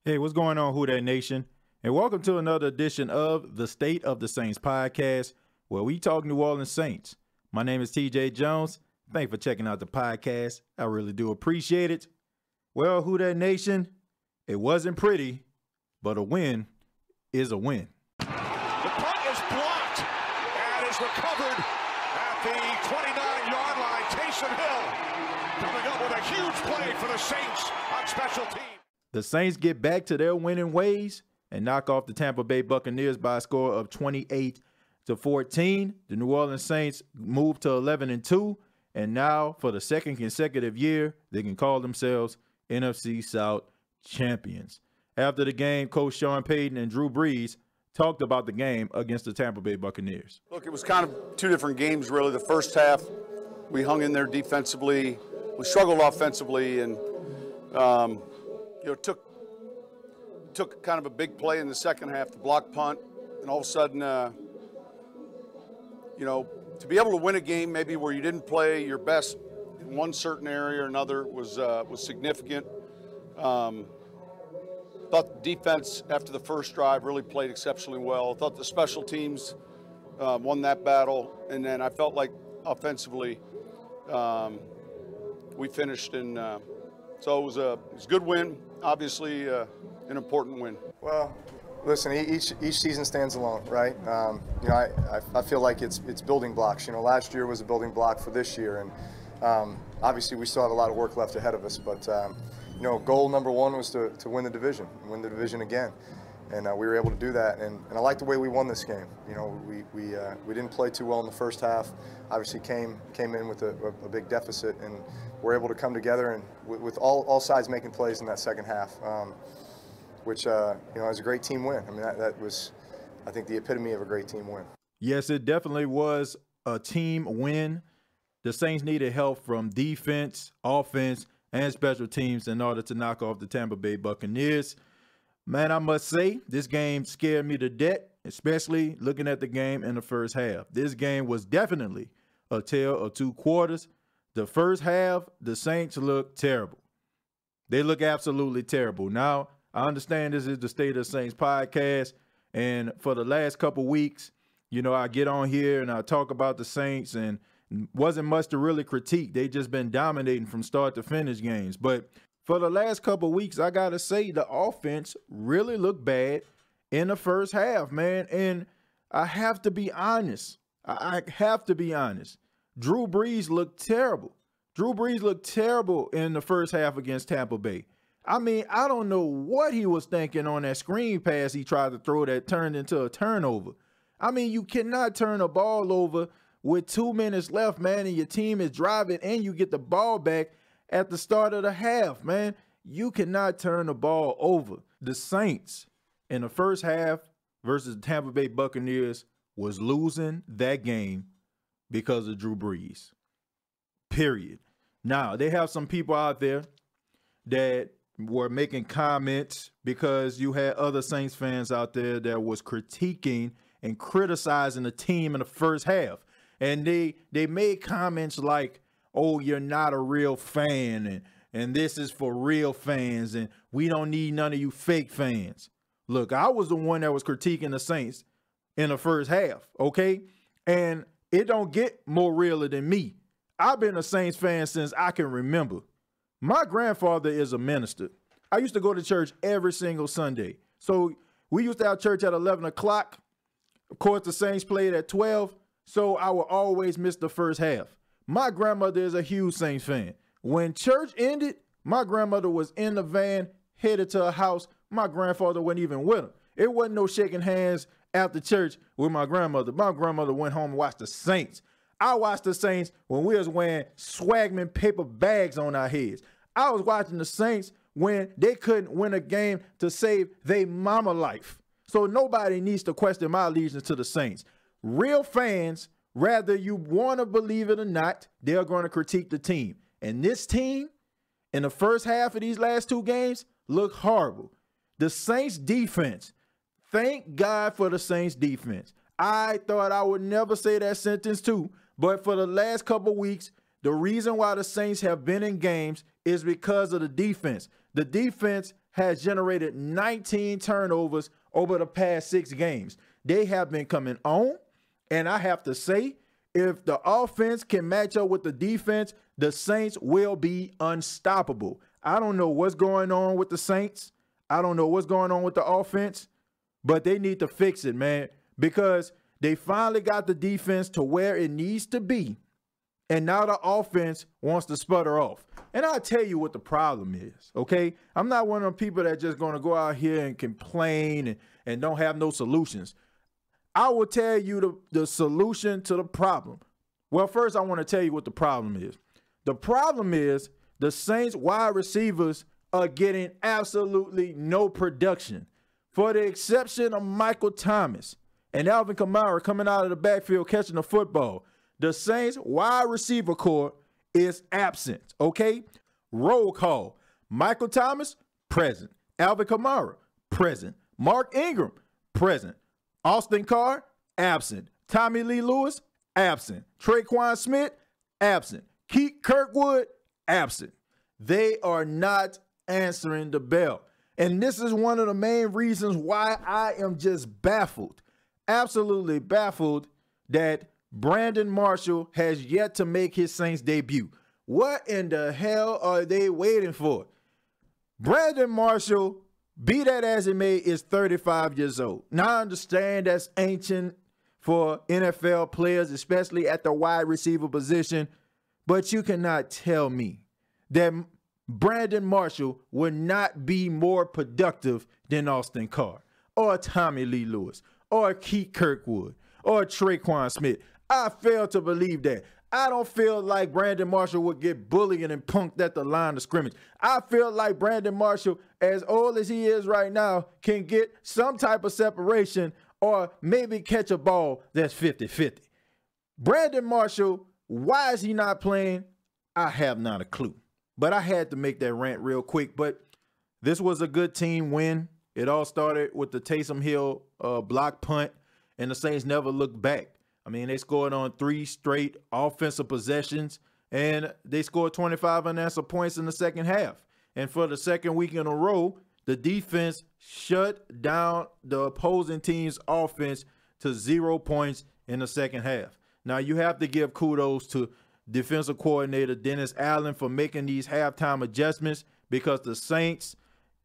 Hey, what's going on, Who Dat Nation? And welcome to another edition of the State of the Saints podcast, where we talk New Orleans Saints. My name is TJ Jones. Thanks for checking out the podcast. I really do appreciate it. Well, Who Dat Nation, it wasn't pretty, but a win is a win. The punt is blocked and is recovered at the 29-yard line. Taysom Hill coming up with a huge play for the Saints on special teams. The Saints get back to their winning ways and knock off the Tampa Bay Buccaneers by a score of 28-14. The New Orleans Saints move to 11-2, and now for the second consecutive year, they can call themselves NFC South champions. After the game, Coach Sean Payton and Drew Brees talked about the game against the Tampa Bay Buccaneers. Look, it was kind of two different games, really. The first half, we hung in there defensively. We struggled offensively, and took kind of a big play in the second half, the block punt, and all of a sudden, to be able to win a game maybe where you didn't play your best in one certain area or another was significant. Thought the defense after the first drive really played exceptionally well. Thought the special teams won that battle, and then I felt like offensively we finished, and so it was a good win. Obviously, an important win. Well, listen, each season stands alone, right? I feel like it's building blocks. Last year was a building block for this year, and obviously we still have a lot of work left ahead of us. But goal number one was to win the division again, and we were able to do that. And I like the way we won this game. We didn't play too well in the first half. Obviously came in with a big deficit, and we're able to come together and with all sides making plays in that second half, which was a great team win. I mean, that was, I think, the epitome of a great team win. Yes, it definitely was a team win. The Saints needed help from defense, offense, and special teams in order to knock off the Tampa Bay Buccaneers. Man, I must say, this game scared me to death, especially looking at the game in the first half. This game was definitely a tale of two quarters. The first half, the Saints look terrible. They look absolutely terrible. Now, I understand this is the State of the Saints podcast, and for the last couple weeks, I get on here and I talk about the Saints, and wasn't much to really critique. They just been dominating from start to finish games. But for the last couple weeks, I got to say the offense really looked bad in the first half, man. And I have to be honest. I have to be honest. Drew Brees looked terrible. Drew Brees looked terrible in the first half against Tampa Bay. I mean, I don't know what he was thinking on that screen pass he tried to throw that turned into a turnover. I mean, you cannot turn a ball over with 2 minutes left, man, and your team is driving and you get the ball back at the start of the half, man. You cannot turn the ball over. The Saints in the first half versus the Tampa Bay Buccaneers was losing that game because of Drew Brees, period. Now, they have some people out there that were making comments because you had other Saints fans out there that was critiquing and criticizing the team in the first half. And they made comments like, oh, you're not a real fan, and this is for real fans, and we don't need none of you fake fans. Look, I was the one that was critiquing the Saints in the first half, okay? And it don't get more realer than me. I've been a Saints fan since I can remember. My grandfather is a minister. I used to go to church every single Sunday. So we used to have church at 11 o'clock. Of course, the Saints played at 12, so I would always miss the first half. My grandmother is a huge Saints fan. When church ended, my grandmother was in the van, headed to her house. My grandfather wasn't even with her. It wasn't no shaking hands after church with my grandmother. My grandmother went home and watched the Saints. I watched the Saints when we was wearing Swagman paper bags on our heads. I was watching the Saints when they couldn't win a game to save their mama life. So nobody needs to question my allegiance to the Saints. Real fans, whether you want to believe it or not, they're going to critique the team. And this team, in the first half of these last two games, looked horrible. The Saints defense, thank God for the Saints defense. I thought I would never say that sentence too, but for the last couple weeks, the reason why the Saints have been in games is because of the defense. The defense has generated 19 turnovers over the past 6 games. They have been coming on, and I have to say, if the offense can match up with the defense, the Saints will be unstoppable. I don't know what's going on with the Saints. I don't know what's going on with the offense, but they need to fix it, man, because they finally got the defense to where it needs to be, and now the offense wants to sputter off. And I'll tell you what the problem is, okay? I'm not one of them people that just going to go out here and complain and don't have no solutions. I will tell you the solution to the problem. Well, first, I want to tell you what the problem is. The problem is the Saints wide receivers are getting absolutely no production. For the exception of Michael Thomas and Alvin Kamara coming out of the backfield catching the football, the Saints wide receiver core is absent, okay? Roll call. Michael Thomas, present. Alvin Kamara, present. Mark Ingram, present. Austin Carr, absent. Tommy Lee Lewis, absent. Traquan Smith, absent. Keith Kirkwood, absent. They are not answering the bell. And this is one of the main reasons why I am just baffled, absolutely baffled, that Brandon Marshall has yet to make his Saints debut. What in the hell are they waiting for? Brandon Marshall, be that as it may, is 35 years old. Now, I understand that's ancient for NFL players, especially at the wide receiver position, but you cannot tell me that Brandon Marshall would not be more productive than Austin Carr or Tommy Lee Lewis or Keith Kirkwood or Traquan Smith. I fail to believe that. I don't feel like Brandon Marshall would get bullied and punked at the line of scrimmage. I feel like Brandon Marshall, as old as he is right now, can get some type of separation or maybe catch a ball that's 50-50. Brandon Marshall, why is he not playing? I have not a clue. But I had to make that rant real quick. But this was a good team win. It all started with the Taysom Hill block punt, and the Saints never looked back. I mean, they scored on 3 straight offensive possessions, and they scored 25 unanswered points in the second half. And for the second week in a row, the defense shut down the opposing team's offense to 0 points in the second half. Now, you have to give kudos to defensive coordinator Dennis Allen for making these halftime adjustments, because the Saints,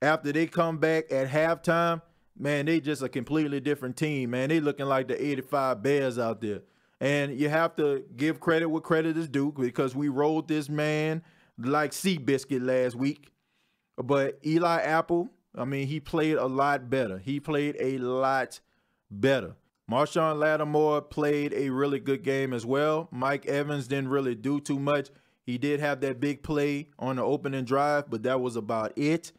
after they come back at halftime, man, they just a completely different team, man. They looking like the 85 Bears out there. And you have to give credit where credit is due, because we rolled this man like Seabiscuit last week. But Eli Apple, I mean, he played a lot better. He played a lot better. Marshawn Lattimore played a really good game as well. Mike Evans didn't really do too much. He did have that big play on the opening drive, but that was about it.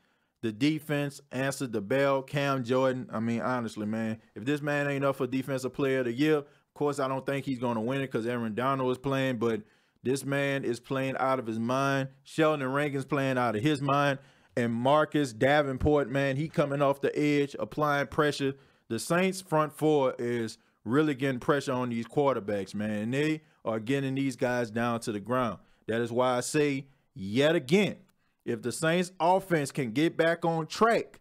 The defense answered the bell. Cam Jordan, I mean, honestly, man, if this man ain't up for Defensive Player of the Year, of course, I don't think he's going to win it because Aaron Donald is playing, but this man is playing out of his mind. Sheldon Rankin's playing out of his mind. And Marcus Davenport, man, he coming off the edge, applying pressure. The Saints front four is really getting pressure on these quarterbacks, man. And they are getting these guys down to the ground. That is why I say, yet again, if the Saints offense can get back on track,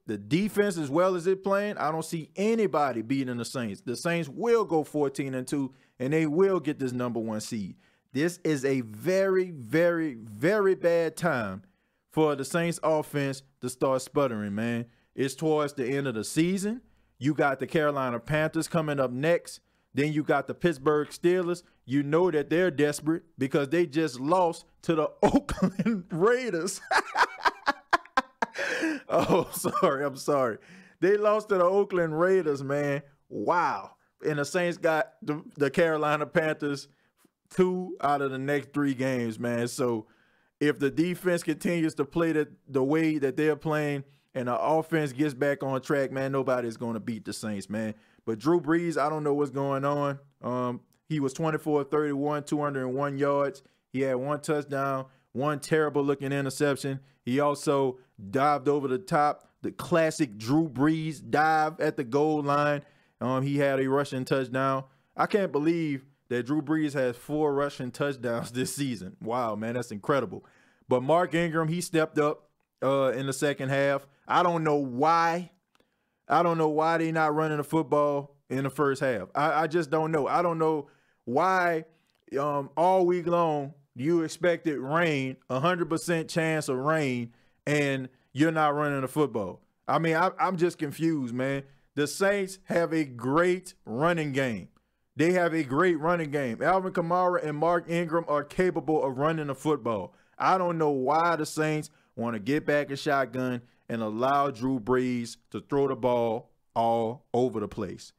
the defense as well as it playing, I don't see anybody beating the Saints. The Saints will go 14-2, and they will get this #1 seed. This is a very, very, very bad time for the Saints offense to start sputtering, man. It's towards the end of the season. You got the Carolina Panthers coming up next. Then you got the Pittsburgh Steelers. You know that they're desperate because they just lost to the Oakland Raiders. Oh, sorry. I'm sorry. They lost to the Oakland Raiders, man. Wow. And the Saints got the Carolina Panthers 2 out of the next 3 games, man. So if the defense continues to play the way that they're playing and the offense gets back on track, man, nobody's going to beat the Saints, man. But Drew Brees, I don't know what's going on. He was 24-31, 201 yards. He had 1 touchdown, 1 terrible-looking interception. He also dived over the top, the classic Drew Brees dive at the goal line. He had a rushing touchdown. I can't believe that Drew Brees has 4 rushing touchdowns this season. Wow, man, that's incredible. But Mark Ingram, he stepped up. in the second half. I don't know why. I don't know why they not running the football in the first half. I just don't know. I don't know why all week long you expected rain, 100% chance of rain, and you're not running the football. I mean, I'm just confused, man. The Saints have a great running game. They have a great running game. Alvin Kamara and Mark Ingram are capable of running the football. I don't know why the Saints want to get back a shotgun and allow Drew Brees to throw the ball all over the place.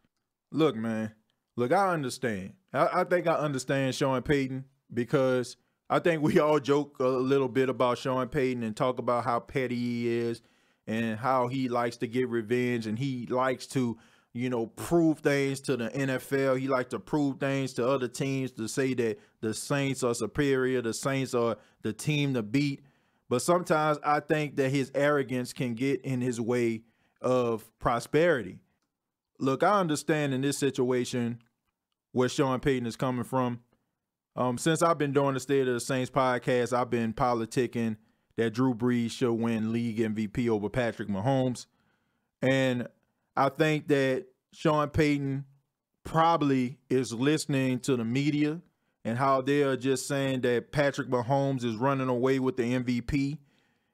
Look, man. Look, I understand. I think I understand Sean Payton, because I think we all joke a little bit about Sean Payton and talk about how petty he is and how he likes to get revenge, and he likes to, you know, prove things to the NFL. He likes to prove things to other teams, to say that the Saints are superior, the Saints are the team to beat. But sometimes I think that his arrogance can get in his way of prosperity. Look, I understand in this situation where Sean Payton is coming from. Since I've been doing the State of the Saints podcast, I've been politicking that Drew Brees should win league MVP over Patrick Mahomes. And I think that Sean Payton probably is listening to the media and how they are just saying that Patrick Mahomes is running away with the MVP.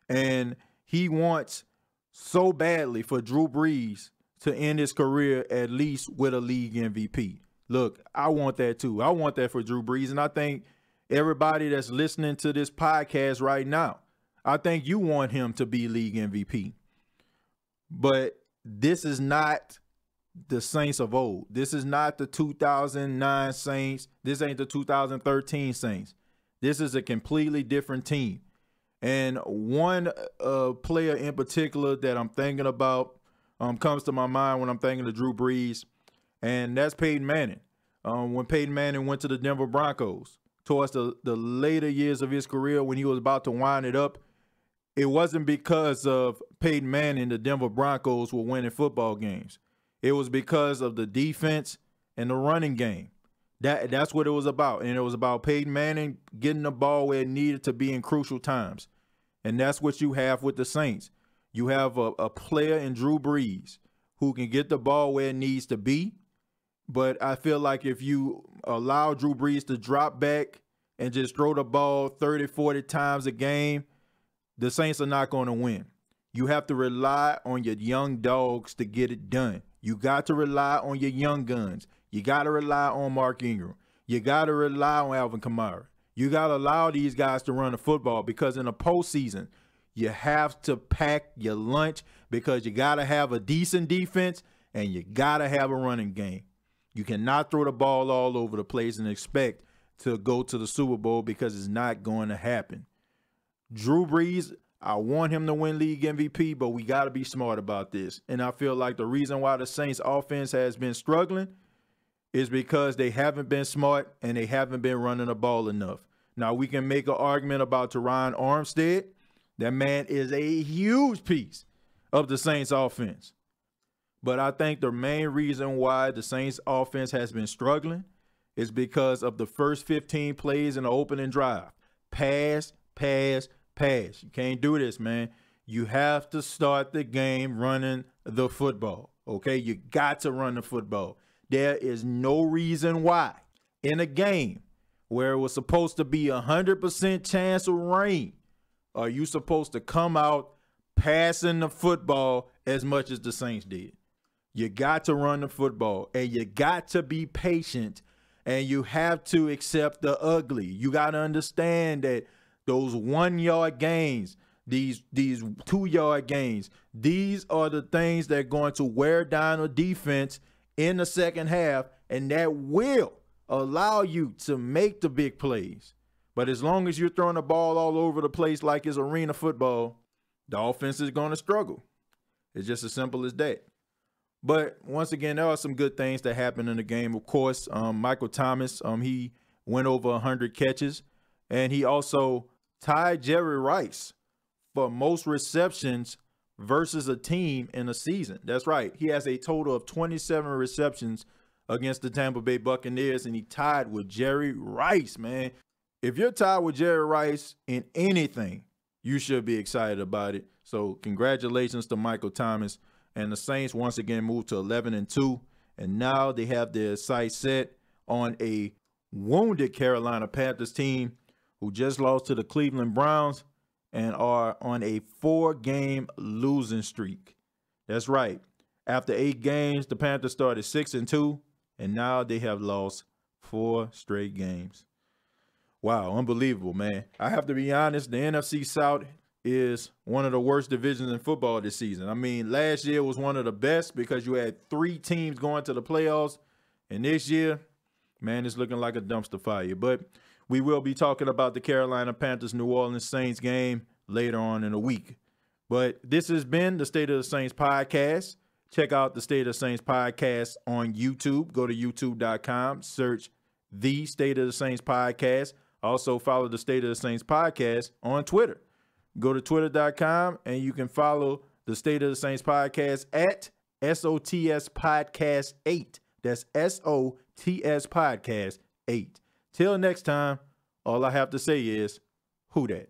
And he wants so badly for Drew Brees to end his career at least with a league MVP. Look, I want that too. I want that for Drew Brees. And I think everybody that's listening to this podcast right now, I think you want him to be league MVP. But this is not the Saints of old. This is not the 2009 Saints. This ain't the 2013 Saints. This is a completely different team. And one player in particular that I'm thinking about comes to my mind when I'm thinking of Drew Brees, and that's Peyton Manning. When Peyton Manning went to the Denver Broncos towards the later years of his career, when he was about to wind it up, it wasn't because of Peyton Manning the Denver Broncos were winning football games. It was because of the defense and the running game. That's what it was about. And it was about Peyton Manning getting the ball where it needed to be in crucial times. And that's what you have with the Saints. You have a player in Drew Brees who can get the ball where it needs to be. But I feel like if you allow Drew Brees to drop back and just throw the ball 30, 40 times a game, the Saints are not going to win. You have to rely on your young dogs to get it done. You got to rely on your young guns. You got to rely on Mark Ingram. You got to rely on Alvin Kamara. You got to allow these guys to run the football, because in the postseason, you have to pack your lunch, because you got to have a decent defense and you got to have a running game. You cannot throw the ball all over the place and expect to go to the Super Bowl, because it's not going to happen. Drew Brees, I want him to win league MVP, but we got to be smart about this. And I feel like the reason why the Saints offense has been struggling is because they haven't been smart and they haven't been running the ball enough. Now, we can make an argument about Teron Armstead. That man is a huge piece of the Saints offense. But I think the main reason why the Saints offense has been struggling is because of the first 15 plays in the opening drive. Pass, pass, pass. You can't do this, man. You have to start the game running the football, okay? You got to run the football. There is no reason why in a game where it was supposed to be 100% chance of rain are you supposed to come out passing the football as much as the Saints did. You got to run the football, and you got to be patient, and you have to accept the ugly. You got to understand that those 1-yard gains, these 2-yard gains, these are the things that are going to wear down a defense in the second half, and that will allow you to make the big plays. But as long as you're throwing the ball all over the place like it's arena football, the offense is going to struggle. It's just as simple as that. But once again, there are some good things that happen in the game. Of course, Michael Thomas, he went over 100 catches, and he also tied Jerry Rice for most receptions versus a team in a season. That's right. He has a total of 27 receptions against the Tampa Bay Buccaneers, and he tied with Jerry Rice, man. If you're tied with Jerry Rice in anything, you should be excited about it. So congratulations to Michael Thomas. And the Saints once again moved to 11-2. And now they have their sights set on a wounded Carolina Panthers team who just lost to the Cleveland Browns and are on a 4-game losing streak. That's right. After 8 games, the Panthers started 6-2, and now they have lost 4 straight games. Wow, unbelievable, man. I have to be honest, the NFC South is one of the worst divisions in football this season. I mean, last year was one of the best because you had 3 teams going to the playoffs, and this year, man, it's looking like a dumpster fire. But we will be talking about the Carolina Panthers New Orleans Saints game later on in the week. But this has been the State of the Saints podcast. Check out the State of the Saints podcast on YouTube. Go to youtube.com, search the State of the Saints podcast. Also follow the State of the Saints podcast on Twitter. Go to twitter.com and you can follow the State of the Saints podcast at SOTS Podcast 8. That's SOTS Podcast 8. Till next time, all I have to say is, who dat?